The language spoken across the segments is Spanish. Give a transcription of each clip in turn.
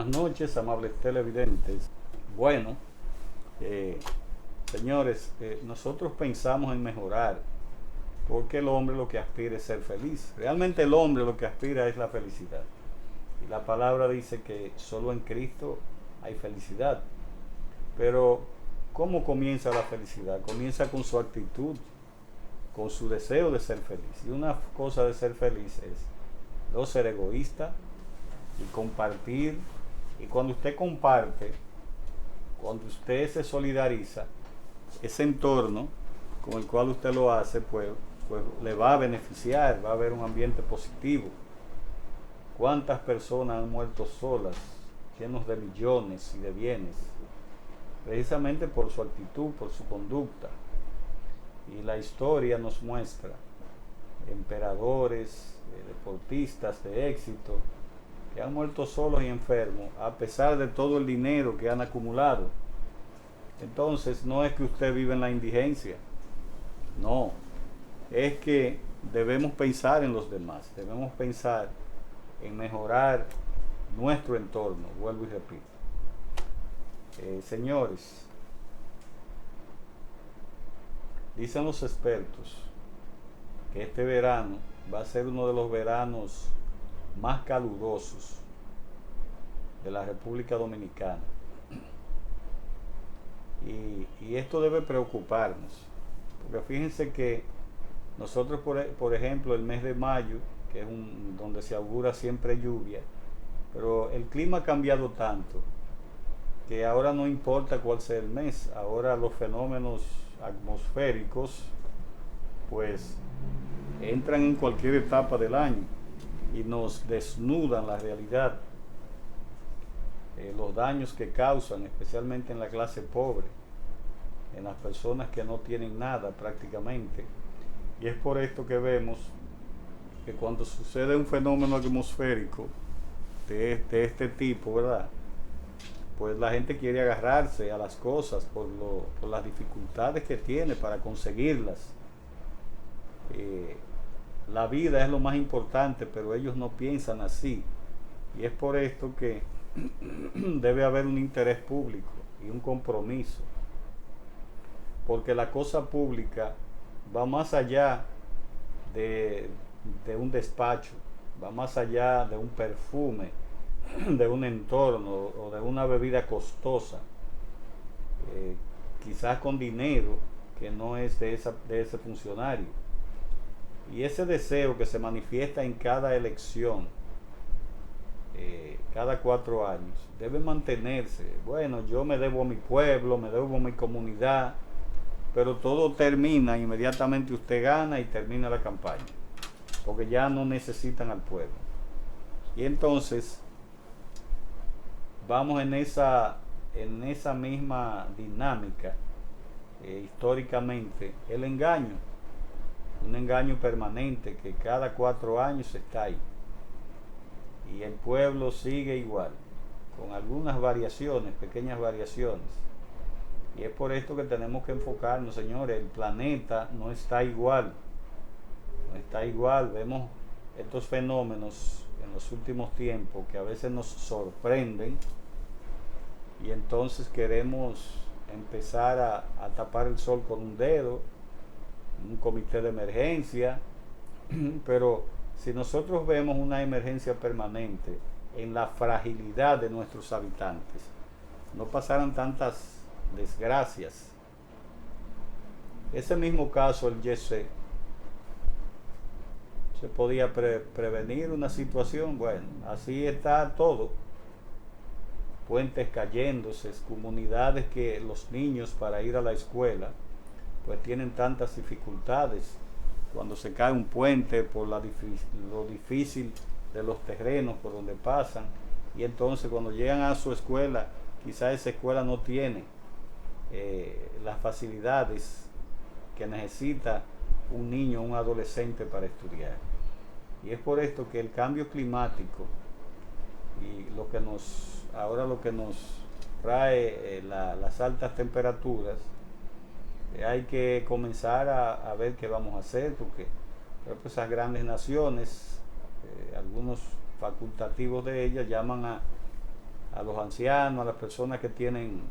Buenas noches, amables televidentes. Bueno, eh, señores, nosotros pensamos en mejorar porque el hombre lo que aspira es ser feliz. Realmente el hombre lo que aspira es la felicidad. Y la palabra dice que solo en Cristo hay felicidad. Pero, ¿cómo comienza la felicidad? Comienza con su actitud, con su deseo de ser feliz. Y una cosa de ser feliz es no ser egoísta y compartir. Y cuando usted comparte, cuando usted se solidariza, ese entorno con el cual usted lo hace, pues le va a beneficiar, va a haber un ambiente positivo. ¿Cuántas personas han muerto solas, llenos de millones y de bienes? Precisamente por su actitud, por su conducta. Y la historia nos muestra emperadores, deportistas de éxito, que han muerto solos y enfermos, a pesar de todo el dinero que han acumulado. Entonces, no es que usted vive en la indigencia, no, es que debemos pensar en los demás, debemos pensar en mejorar nuestro entorno, vuelvo y repito. Señores, dicen los expertos que este verano va a ser uno de los veranos más calurosos de la República Dominicana. Y esto debe preocuparnos, porque fíjense que nosotros, por ejemplo, el mes de mayo, que es donde se augura siempre lluvia, pero el clima ha cambiado tanto que ahora no importa cuál sea el mes, ahora los fenómenos atmosféricos pues entran en cualquier etapa del año y nos desnudan la realidad, los daños que causan, especialmente en la clase pobre, en las personas que no tienen nada prácticamente. Y es por esto que vemos que cuando sucede un fenómeno atmosférico de este tipo, ¿verdad? Pues la gente quiere agarrarse a las cosas por las dificultades que tiene para conseguirlas. La vida es lo más importante, pero ellos no piensan así. Y es por esto que debe haber un interés público y un compromiso. Porque la cosa pública va más allá de un despacho, va más allá de un perfume, de un entorno o de una bebida costosa, quizás con dinero que no es de ese funcionario. Y ese deseo que se manifiesta en cada elección, cada 4 años, debe mantenerse. Bueno, yo me debo a mi pueblo, me debo a mi comunidad, pero todo termina inmediatamente usted gana y termina la campaña, porque ya no necesitan al pueblo. Y entonces vamos en esa misma dinámica, históricamente, el engaño, un engaño permanente que cada 4 años está ahí. Y el pueblo sigue igual, con algunas variaciones, pequeñas variaciones. Y es por esto que tenemos que enfocarnos, señores. El planeta no está igual, no está igual. Vemos estos fenómenos en los últimos tiempos que a veces nos sorprenden y entonces queremos empezar a tapar el sol con un dedo, un comité de emergencia, pero si nosotros vemos una emergencia permanente en la fragilidad de nuestros habitantes, no pasarán tantas desgracias. Ese mismo caso, el Yese, se podía prevenir una situación. Bueno, así está todo. Puentes cayéndose, comunidades que los niños para ir a la escuela pues tienen tantas dificultades cuando se cae un puente por lo difícil de los terrenos por donde pasan, y entonces cuando llegan a su escuela, quizás esa escuela no tiene las facilidades que necesita un niño o un adolescente para estudiar. Y es por esto que el cambio climático y ahora lo que nos trae las altas temperaturas, hay que comenzar a ver qué vamos a hacer, porque esas grandes naciones, algunos facultativos de ellas llaman a los ancianos, a las personas que tienen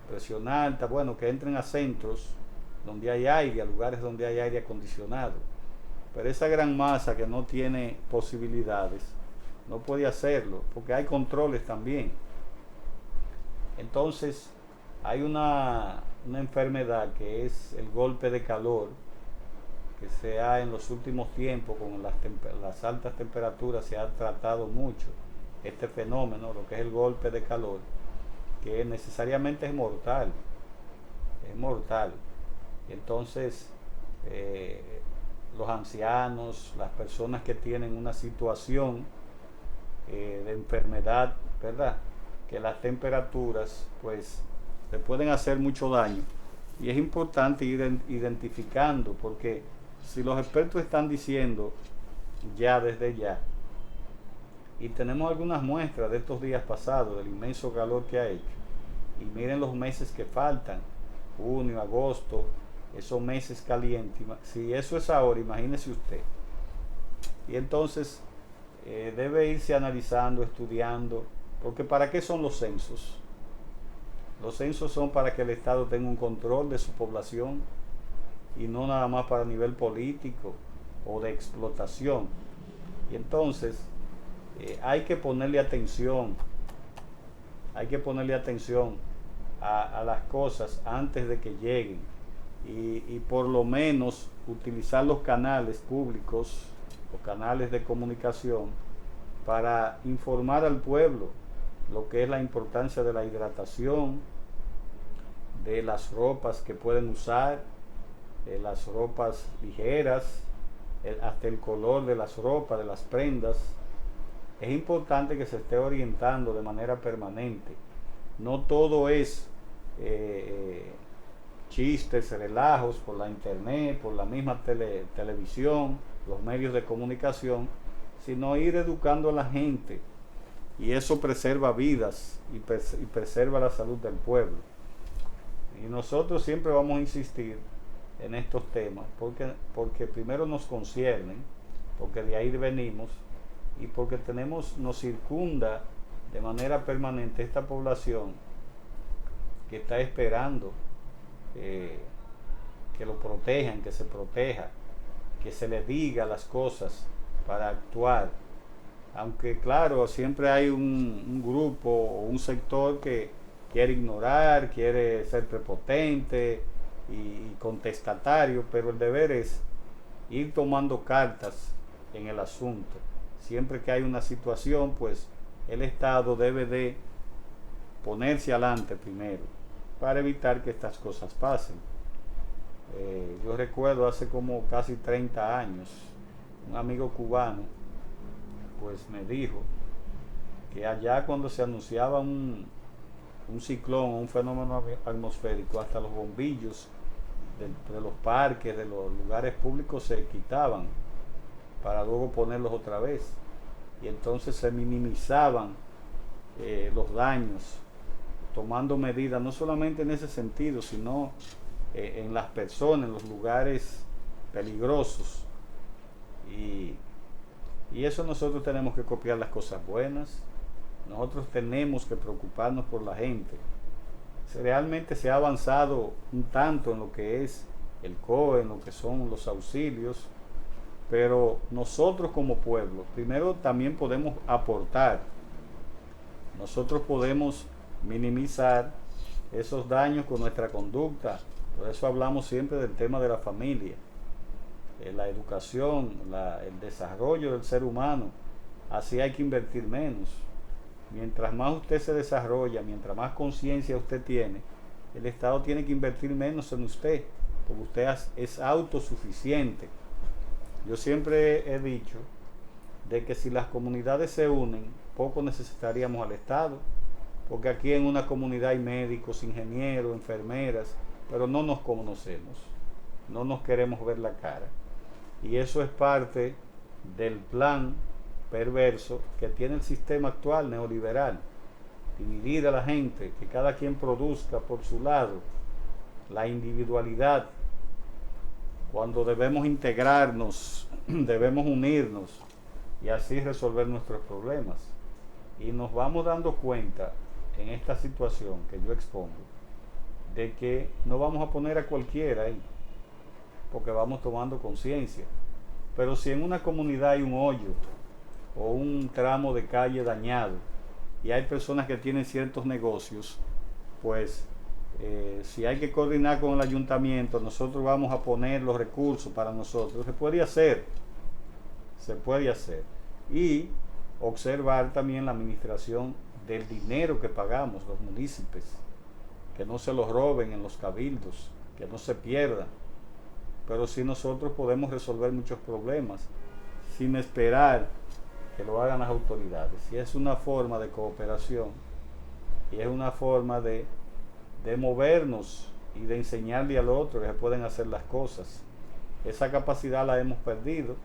presión alta, bueno, que entren a centros donde hay aire, a lugares donde hay aire acondicionado. Pero esa gran masa que no tiene posibilidades, no puede hacerlo, porque hay controles también. Entonces, hay una enfermedad que es el golpe de calor, que se ha en los últimos tiempos, con las altas temperaturas, se ha tratado mucho este fenómeno, lo que es el golpe de calor, que necesariamente es mortal, es mortal. Entonces, los ancianos, las personas que tienen una situación de enfermedad, ¿verdad? Que las temperaturas pues le pueden hacer mucho daño. Y es importante ir identificando, porque si los expertos están diciendo ya desde ya, y tenemos algunas muestras de estos días pasados, del inmenso calor que ha hecho, y miren los meses que faltan, junio, agosto, esos meses calientes, si eso es ahora, imagínese usted. Y entonces debe irse analizando, estudiando, porque ¿para qué son los censos? Los censos son para que el Estado tenga un control de su población y no nada más para nivel político o de explotación. Y entonces hay que ponerle atención, a las cosas antes de que lleguen y por lo menos utilizar los canales públicos, los canales de comunicación para informar al pueblo lo que es la importancia de la hidratación, de las ropas que pueden usar, las ropas ligeras, hasta el color de las ropas, de las prendas. Es importante que se esté orientando de manera permanente. No todo es chistes, relajos por la internet, por la misma televisión, los medios de comunicación, sino ir educando a la gente. Y eso preserva vidas y preserva la salud del pueblo. Y nosotros siempre vamos a insistir en estos temas porque primero nos conciernen, porque de ahí venimos y porque nos circunda de manera permanente esta población que está esperando que lo protejan, que se proteja, que se le diga las cosas para actuar. Aunque claro, siempre hay un grupo o un sector que quiere ignorar, quiere ser prepotente y contestatario, pero el deber es ir tomando cartas en el asunto. Siempre que hay una situación, pues el Estado debe de ponerse adelante primero para evitar que estas cosas pasen. Yo recuerdo hace como casi 30 años, un amigo cubano pues me dijo que allá cuando se anunciaba un ciclón o un fenómeno atmosférico, hasta los bombillos de los parques, de los lugares públicos se quitaban para luego ponerlos otra vez. Y entonces se minimizaban los daños, tomando medidas no solamente en ese sentido, sino en las personas, en los lugares peligrosos. Y eso nosotros tenemos que copiar las cosas buenas. Nosotros tenemos que preocuparnos por la gente. Realmente se ha avanzado un tanto en lo que es el COE, en lo que son los auxilios, pero nosotros como pueblo, primero también podemos aportar. Nosotros podemos minimizar esos daños con nuestra conducta. Por eso hablamos siempre del tema de la familia, la educación, el desarrollo del ser humano. Así hay que invertir menos. Mientras más usted se desarrolla, mientras más conciencia usted tiene, el Estado tiene que invertir menos en usted, porque usted es autosuficiente. Yo siempre he dicho de que si las comunidades se unen, poco necesitaríamos al Estado, porque aquí en una comunidad hay médicos, ingenieros, enfermeras, pero no nos conocemos, no nos queremos ver la cara. Y eso es parte del plan perverso que tiene el sistema actual neoliberal, dividir a la gente, que cada quien produzca por su lado, la individualidad, cuando debemos integrarnos, debemos unirnos y así resolver nuestros problemas. Y nos vamos dando cuenta en esta situación que yo expongo, de que no vamos a poner a cualquiera ahí, porque vamos tomando conciencia. Pero si en una comunidad hay un hoyo o un tramo de calle dañado y hay personas que tienen ciertos negocios, pues si hay que coordinar con el ayuntamiento, nosotros vamos a poner los recursos para nosotros. Se puede hacer. Y observar también la administración del dinero que pagamos los municipios, que no se los roben en los cabildos, que no se pierda. Pero sí nosotros podemos resolver muchos problemas sin esperar que lo hagan las autoridades. Y es una forma de cooperación y es una forma de movernos y de enseñarle al otro que se pueden hacer las cosas. Esa capacidad la hemos perdido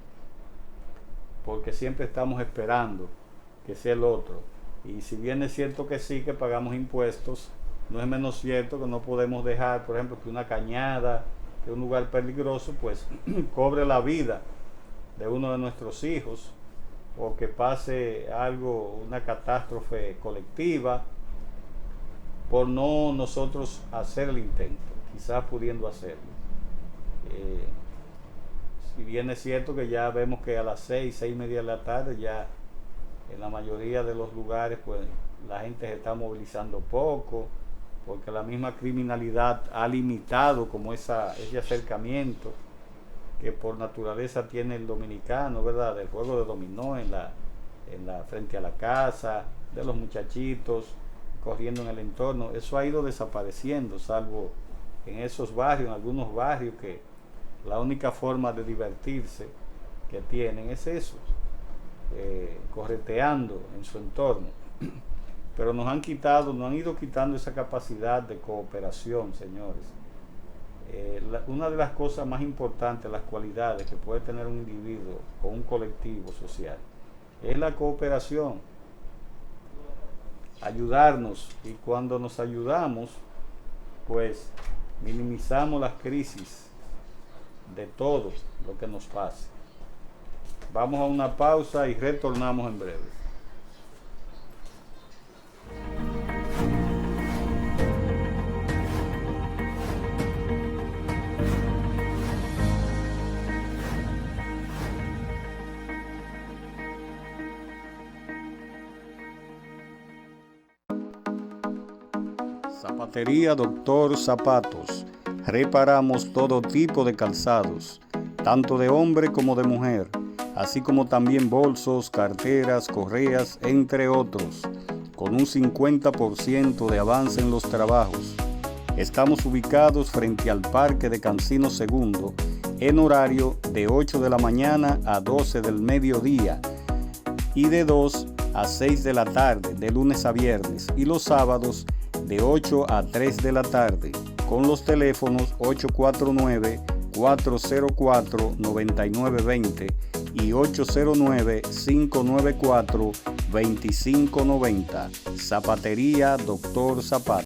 porque siempre estamos esperando que sea el otro. Y si bien es cierto que sí, que pagamos impuestos, no es menos cierto que no podemos dejar, por ejemplo, que una cañada, que un lugar peligroso, pues cobre la vida de uno de nuestros hijos, o que pase algo, una catástrofe colectiva, por no nosotros hacer el intento, quizás pudiendo hacerlo. Si bien es cierto que ya vemos que a las 6:30 de la tarde, ya en la mayoría de los lugares, pues la gente se está movilizando poco, porque la misma criminalidad ha limitado como ese acercamiento que por naturaleza tiene el dominicano, ¿verdad? Del juego de dominó en la frente a la casa, de los muchachitos corriendo en el entorno. Eso ha ido desapareciendo, salvo en esos barrios, en algunos barrios, que la única forma de divertirse que tienen es eso, correteando en su entorno. Pero nos han ido quitando esa capacidad de cooperación, señores. Una de las cosas más importantes, las cualidades que puede tener un individuo o un colectivo social, es la cooperación. Ayudarnos, y cuando nos ayudamos, pues minimizamos las crisis de todo lo que nos pase. Vamos a una pausa y retornamos en breve. Zapatería Doctor Zapatos. Reparamos todo tipo de calzados, tanto de hombre como de mujer, así como también bolsos, carteras, correas, entre otros, con un 50% de avance en los trabajos. Estamos ubicados frente al Parque de Cancino II, en horario de 8 de la mañana a 12 del mediodía y de 2 a 6 de la tarde, de lunes a viernes, y los sábados de 8 a 3 de la tarde, con los teléfonos 849-404-9920 y 809-594-2590. Zapatería Doctor Zapatos.